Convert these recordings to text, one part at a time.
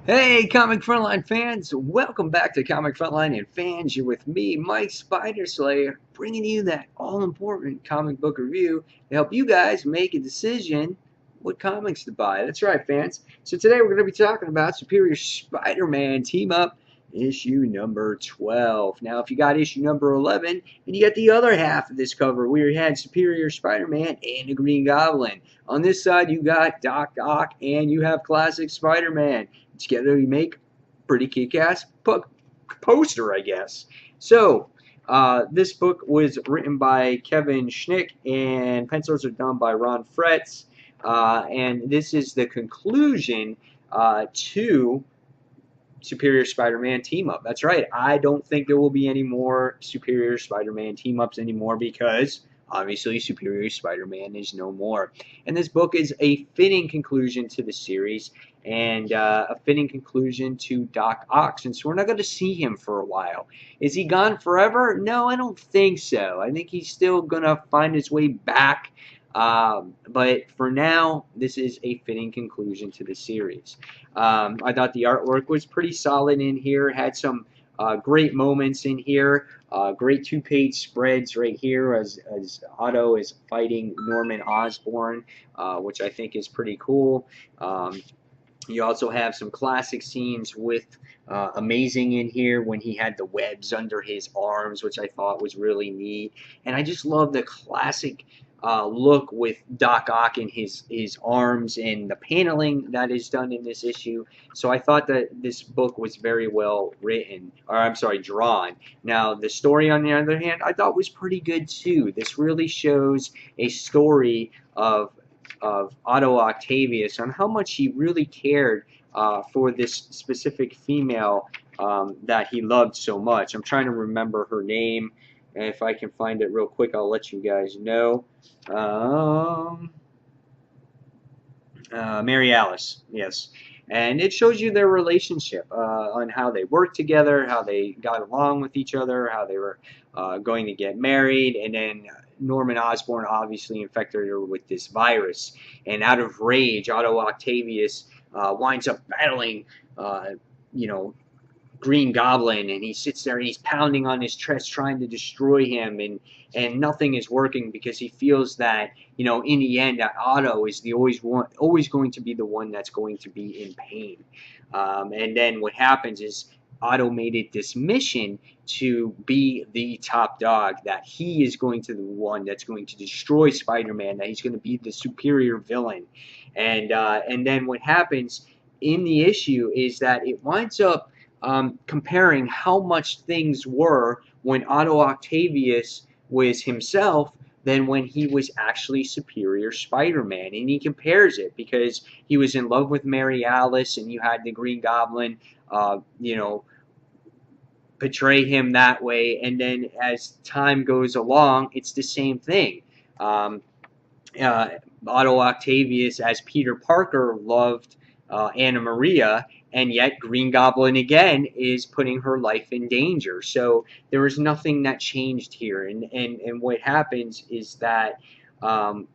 Hey, Comic Frontline fans! Welcome back to Comic Frontline and fans. You're with me, Mike Spider Slayer, bringing you that all-important comic book review to help you guys make a decision what comics to buy. That's right, fans. So today we're going to be talking about Superior Spider-Man Team Up issue number 12. Now, if you got issue number 11, and you got the other half of this cover, we had Superior Spider-Man and the Green Goblin. On this side, you got Doc Ock, and you have Classic Spider-Man. Together we make pretty kick-ass poster, I guess. So, this book was written by Kevin Schnick, and pencils are done by Ron Fretz. And this is the conclusion to Superior Spider-Man team-up. That's right. I don't think there will be any more Superior Spider-Man team-ups anymore because obviously Superior Spider-Man is no more. And this book is a fitting conclusion to the series and a fitting conclusion to Doc Ock, since we're not going to see him for a while. Is he gone forever? No, I don't think so. I think he's still going to find his way back. But for now, this is a fitting conclusion to the series. I thought the artwork was pretty solid in here. Had some great moments in here. Great two-page spreads right here as Otto is fighting Norman Osborn, which I think is pretty cool. You also have some classic scenes with Amazing in here when he had the webs under his arms, which I thought was really neat. And I just love the classic look with Doc Ock in his arms and the paneling that is done in this issue. So I thought that this book was very well written, or I'm sorry, drawn. Now, the story, on the other hand, I thought was pretty good too. This really shows a story of Otto Octavius on how much he really cared for this specific female that he loved so much. I'm trying to remember her name. And if I can find it real quick, I'll let you guys know. Mary Alice, yes. And it shows you their relationship on how they worked together, how they got along with each other, how they were going to get married, and then Norman Osborn obviously infected her with this virus. And out of rage, Otto Octavius winds up battling, you know, Green Goblin, and he sits there and he's pounding on his chest trying to destroy him, and nothing is working because he feels that, you know, in the end that Otto is the always going to be the one that's going to be in pain. And then what happens is Otto made it this mission to be the top dog, that he is going to be the one that's going to destroy Spider-Man, that he's going to be the superior villain. And then what happens in the issue is that it winds up comparing how much things were when Otto Octavius was himself than when he was actually Superior Spider-Man. And he compares it because he was in love with Mary Alice, and you had the Green Goblin, you know, betray him that way. And then as time goes along, it's the same thing. Otto Octavius, as Peter Parker, loved Anna Maria, and yet Green Goblin again is putting her life in danger. So there was nothing that changed here. And what happens is that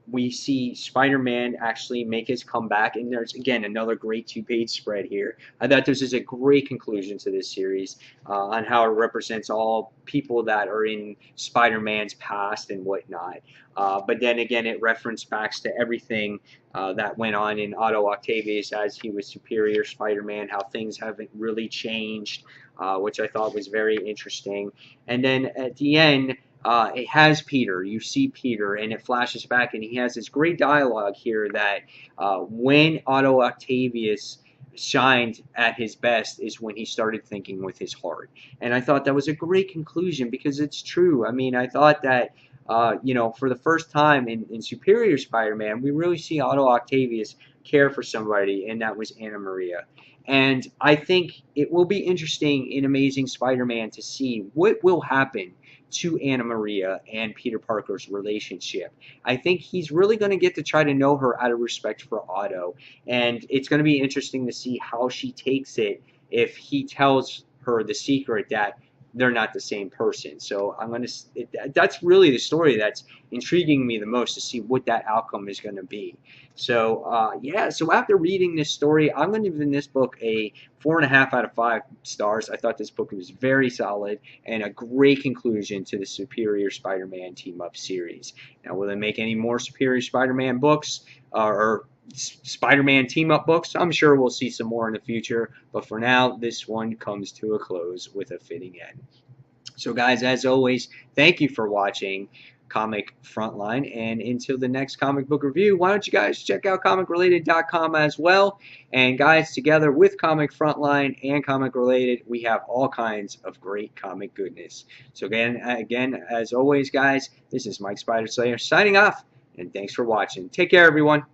we see Spider-Man actually make his comeback, and there's again another great two-page spread here. I thought this is a great conclusion to this series on how it represents all people that are in Spider-Man's past and whatnot. But then again, it referenced back to everything that went on in Otto Octavius as he was Superior Spider-Man, how things haven't really changed, which I thought was very interesting. And then at the end, it has Peter. You see Peter, and it flashes back, and he has this great dialogue here that when Otto Octavius shined at his best is when he started thinking with his heart. And I thought that was a great conclusion because it's true. I mean, I thought that you know, for the first time in Superior Spider-Man, we really see Otto Octavius care for somebody, and that was Anna Maria. And I think it will be interesting in Amazing Spider-Man to see what will happen to Anna Maria and Peter Parker's relationship. I think he's really going to get to try to know her out of respect for Otto, and it's going to be interesting to see how she takes it if he tells her the secret that they're not the same person. So that's really the story that's intriguing me the most, to see what that outcome is going to be. So yeah, so after reading this story, I'm going to give this book a 4.5 out of 5 stars. I thought this book was very solid and a great conclusion to the Superior Spider-Man Team Up series. Now, will they make any more Superior Spider-Man books or Spider-Man team-up books? I'm sure we'll see some more in the future, but for now, this one comes to a close with a fitting end. So guys, as always, thank you for watching Comic Frontline, and until the next comic book review, why don't you guys check out comicrelated.com as well. And guys, together with Comic Frontline and Comic Related, we have all kinds of great comic goodness. So again, as always, guys, this is Mike Spider Slayer signing off, and thanks for watching. Take care, everyone.